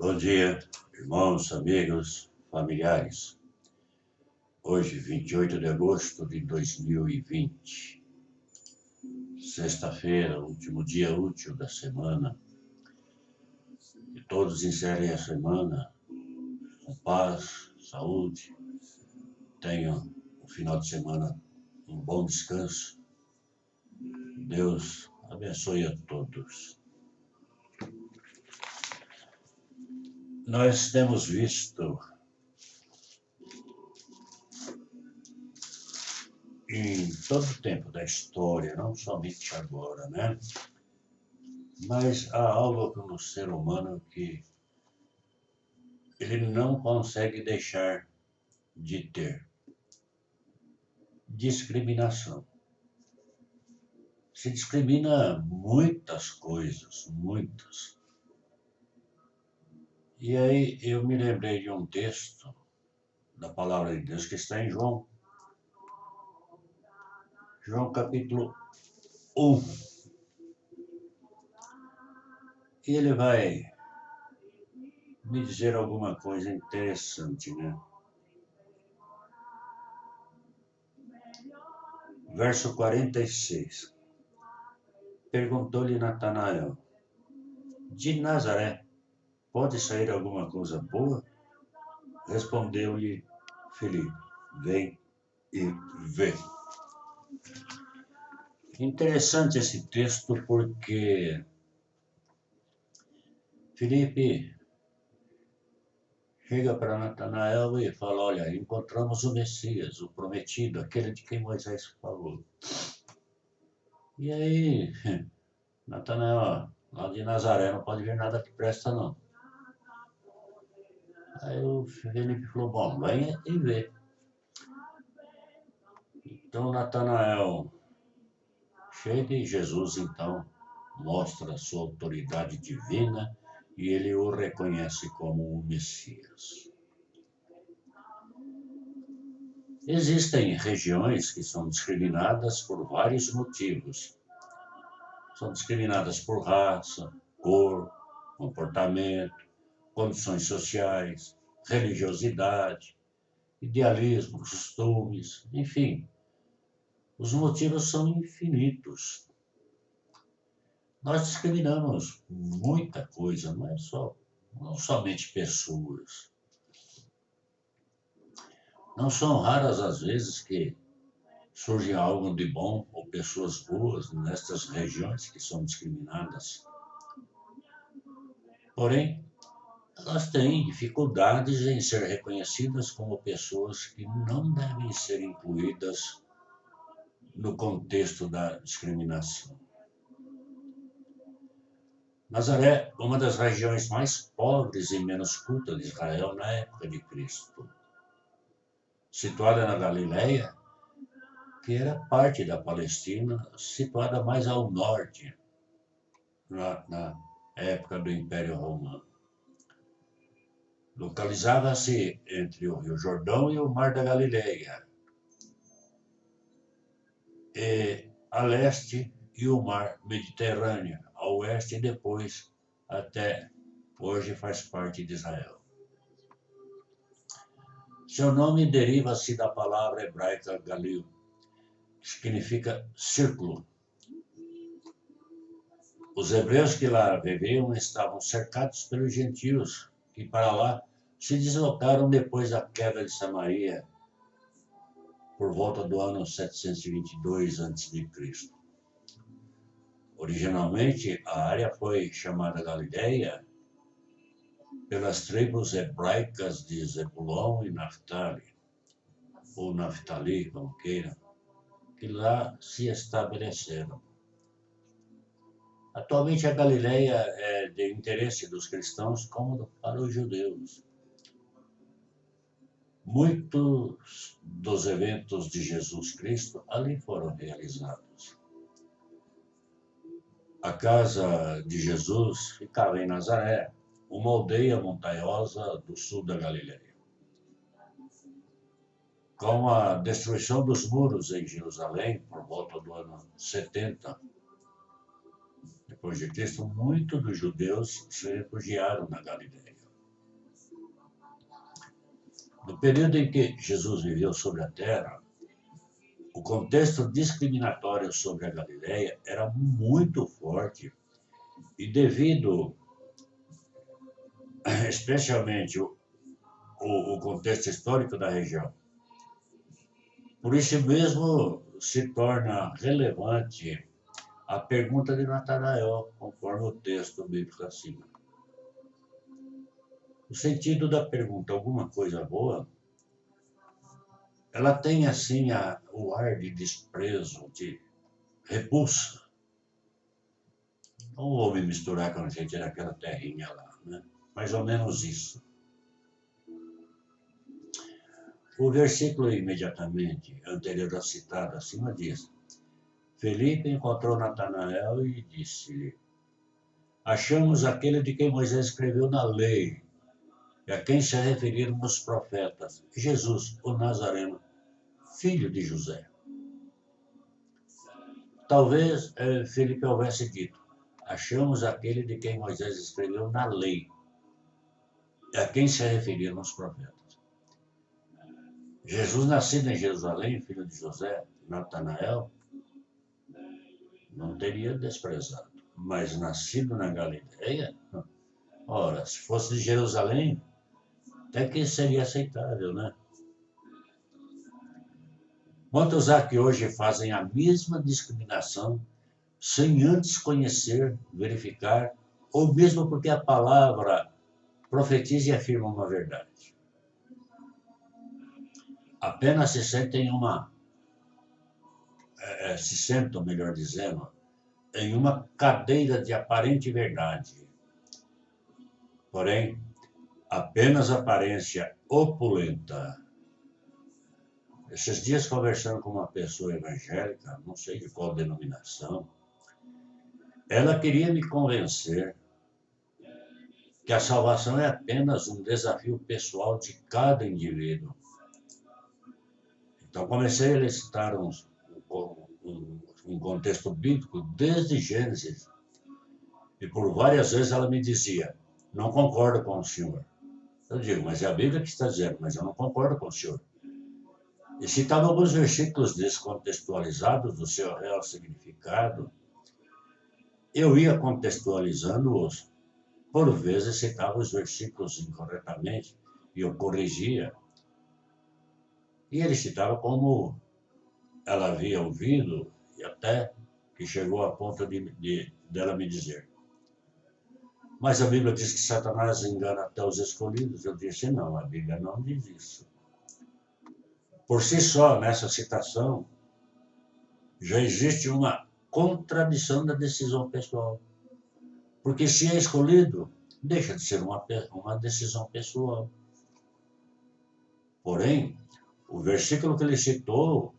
Bom dia, irmãos, amigos, familiares. Hoje, 28 de agosto de 2020, sexta-feira, último dia útil da semana. Que todos encerrem a semana com paz, saúde, tenham um final de semana, um bom descanso. Deus abençoe a todos. Nós temos visto em todo o tempo da história, não somente agora, né? Mas há algo no ser humano que ele não consegue deixar de ter: discriminação. Se discrimina muitas coisas, muitas. E aí eu me lembrei de um texto da palavra de Deus que está em João capítulo 1. E ele vai me dizer alguma coisa interessante, né? Verso 46. Perguntou-lhe Natanael: de Nazaré pode sair alguma coisa boa? Respondeu-lhe Filipe: vem e vê. Interessante esse texto porque Filipe chega para Natanael e fala: olha, encontramos o Messias, o prometido, aquele de quem Moisés falou. E aí, Natanael, lá de Nazaré não pode ver nada que presta não. Aí o Felipe falou: bom, venha e vê. Então Natanael chega e Jesus então mostra a sua autoridade divina e ele o reconhece como o Messias. Existem regiões que são discriminadas por vários motivos. São discriminadas por raça, cor, comportamento, condições sociais, religiosidade, idealismo, costumes, enfim. Os motivos são infinitos. Nós discriminamos muita coisa, não somente pessoas. Não são raras as vezes que surge algo de bom ou pessoas boas nestas regiões que são discriminadas. Porém, elas têm dificuldades em ser reconhecidas como pessoas que não devem ser incluídas no contexto da discriminação. Nazaré, uma das regiões mais pobres e menos cultas de Israel na época de Cristo. Situada na Galileia, que era parte da Palestina, situada mais ao norte, na época do Império Romano. Localizava-se entre o Rio Jordão e o Mar da Galileia, e a leste e o Mar Mediterrâneo, a oeste e depois até hoje faz parte de Israel. Seu nome deriva-se da palavra hebraica Galil, que significa círculo. Os hebreus que lá viviam estavam cercados pelos gentios, que para lá se deslocaram depois da queda de Samaria, por volta do ano 722 a.C. Originalmente, a área foi chamada Galileia pelas tribos hebraicas de Zebulon e Naftali, ou Naftali, como queiram, que lá se estabeleceram. Atualmente, a Galileia é de interesse dos cristãos como para os judeus. Muitos dos eventos de Jesus Cristo ali foram realizados. A casa de Jesus ficava em Nazaré, uma aldeia montanhosa do sul da Galileia. Com a destruição dos muros em Jerusalém, por volta do ano 70 depois de Cristo, muitos dos judeus se refugiaram na Galileia. No período em que Jesus viveu sobre a terra, o contexto discriminatório sobre a Galileia era muito forte e devido, especialmente, o contexto histórico da região. Por isso mesmo se torna relevante a pergunta de Natanael, conforme o texto bíblico acima. O sentido da pergunta, alguma coisa boa, ela tem assim o ar de desprezo, de repulsa. Não vou me misturar com a gente naquela terrinha lá, né? Mais ou menos isso. O versículo imediatamente anterior ao citado acima diz: Felipe encontrou Natanael e disse-lhe: Achamos aquele de quem Moisés escreveu na lei, e a quem se referiram os profetas, Jesus, o Nazareno, filho de José. Talvez Felipe houvesse dito: Achamos aquele de quem Moisés escreveu na lei, e a quem se referiram os profetas. Jesus, nascido em Jerusalém, filho de José, Natanael, não teria desprezado. Mas nascido na Galileia, ora, se fosse de Jerusalém, até que seria aceitável, né? Muitos há que hoje fazem a mesma discriminação sem antes conhecer, verificar, ou mesmo porque a palavra profetiza e afirma uma verdade. Apenas se sentam, melhor dizendo, em uma cadeira de aparente verdade. Porém, apenas aparência opulenta. Esses dias, conversando com uma pessoa evangélica, não sei de qual denominação, ela queria me convencer que a salvação é apenas um desafio pessoal de cada indivíduo. Então, comecei a elicitar um contexto bíblico desde Gênesis. E por várias vezes ela me dizia: não concordo com o senhor. Eu digo: mas é a Bíblia que está dizendo, mas eu não concordo com o senhor. E citava alguns versículos descontextualizados do seu real significado. Eu ia contextualizando-os. Por vezes citava os versículos incorretamente e eu corrigia. E ele citava como ela havia ouvido e até que chegou a ponto dela me dizer: mas a Bíblia diz que Satanás engana até os escolhidos. Eu disse: não, a Bíblia não diz isso. Por si só, nessa citação, já existe uma contradição da decisão pessoal. Porque se é escolhido, deixa de ser uma decisão pessoal. Porém, o versículo que ele citou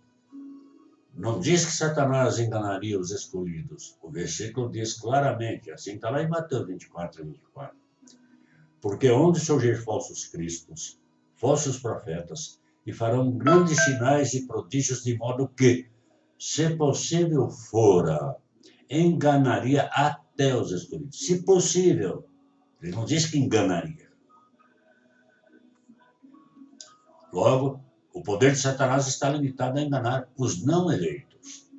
não diz que Satanás enganaria os escolhidos. O versículo diz claramente, assim está lá em Mateus 24:24. Porque onde surgir falsos cristos, falsos profetas, e farão grandes sinais e prodígios, de modo que, se possível fora, enganaria até os escolhidos. Se possível. Ele não diz que enganaria. Logo, o poder de Satanás está limitado a enganar os não eleitos.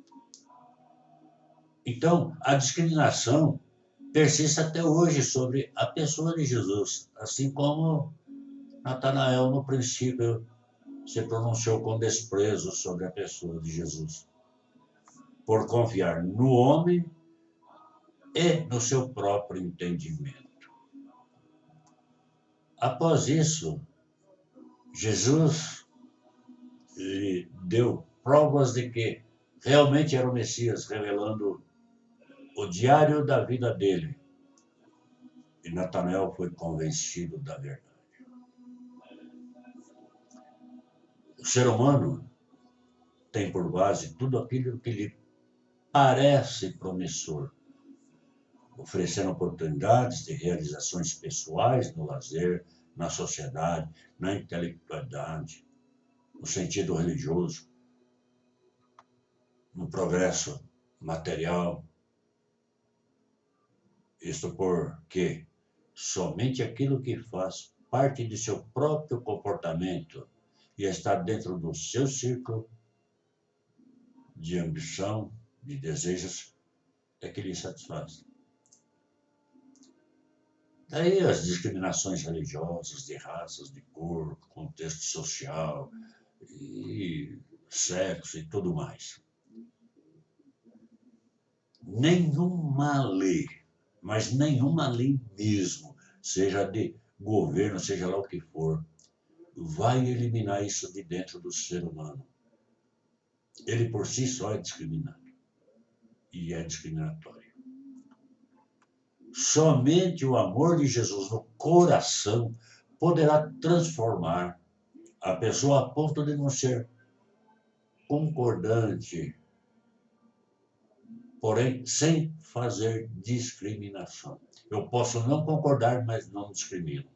Então, a discriminação persiste até hoje sobre a pessoa de Jesus, assim como Natanael, no princípio, se pronunciou com desprezo sobre a pessoa de Jesus, por confiar no homem e no seu próprio entendimento. Após isso, Jesus lhe deu provas de que realmente era o Messias, revelando o diário da vida dele. E Natanael foi convencido da verdade. O ser humano tem por base tudo aquilo que lhe parece promissor, oferecendo oportunidades de realizações pessoais no lazer, na sociedade, na intelectualidade, no sentido religioso, no progresso material. Isto porque somente aquilo que faz parte de seu próprio comportamento e está dentro do seu círculo de ambição, de desejos, é que lhe satisfaz. Daí as discriminações religiosas, de raças, de cor, contexto social, e sexo e tudo mais. Nenhuma lei, mas nenhuma lei mesmo, seja de governo, seja lá o que for, vai eliminar isso de dentro do ser humano. Ele por si só é discriminado e é discriminatório. Somente o amor de Jesus no coração poderá transformar a pessoa a ponto de não ser concordante, porém sem fazer discriminação. Eu posso não concordar, mas não discrimino.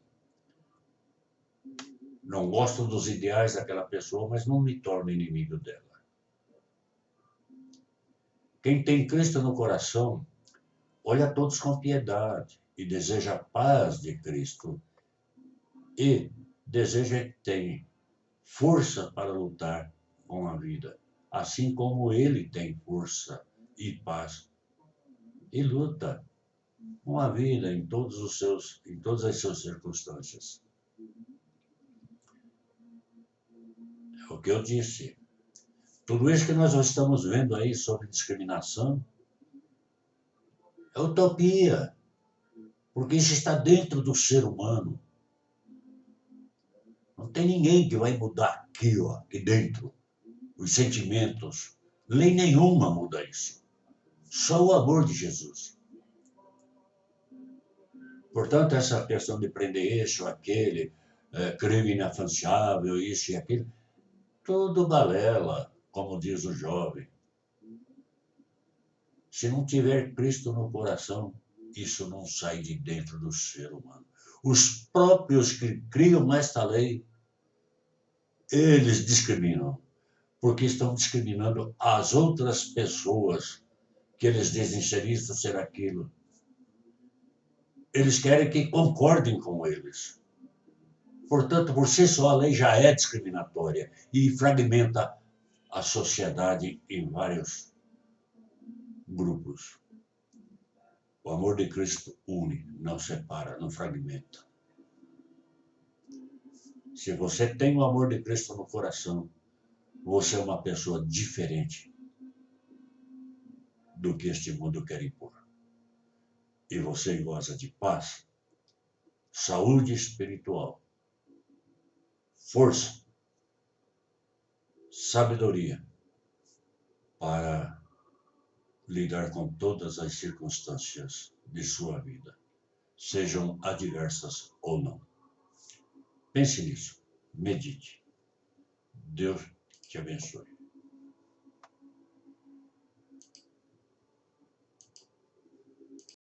Não gosto dos ideais daquela pessoa, mas não me torno inimigo dela. Quem tem Cristo no coração, olha a todos com piedade e deseja a paz de Cristo e deseja e tem força para lutar com a vida, assim como ele tem força e paz e luta com a vida em todas as suas circunstâncias. É o que eu disse. Tudo isso que nós estamos vendo aí sobre discriminação é utopia, porque isso está dentro do ser humano. Não tem ninguém que vai mudar aqui, ó, aqui dentro, os sentimentos. Lei nenhuma muda isso. Só o amor de Jesus. Portanto, essa questão de prender esse ou aquele, crime inafiançável, isso e aquilo, tudo balela, como diz o jovem. Se não tiver Cristo no coração, isso não sai de dentro do ser humano. Os próprios que criam esta lei, eles discriminam, porque estão discriminando as outras pessoas que eles dizem ser isso, ser aquilo. Eles querem que concordem com eles. Portanto, por si só, a lei já é discriminatória e fragmenta a sociedade em vários grupos. O amor de Cristo une, não separa, não fragmenta. Se você tem o amor de Cristo no coração, você é uma pessoa diferente do que este mundo quer impor. E você goza de paz, saúde espiritual, força, sabedoria para lidar com todas as circunstâncias de sua vida, sejam adversas ou não. Pense nisso, medite. Deus te abençoe.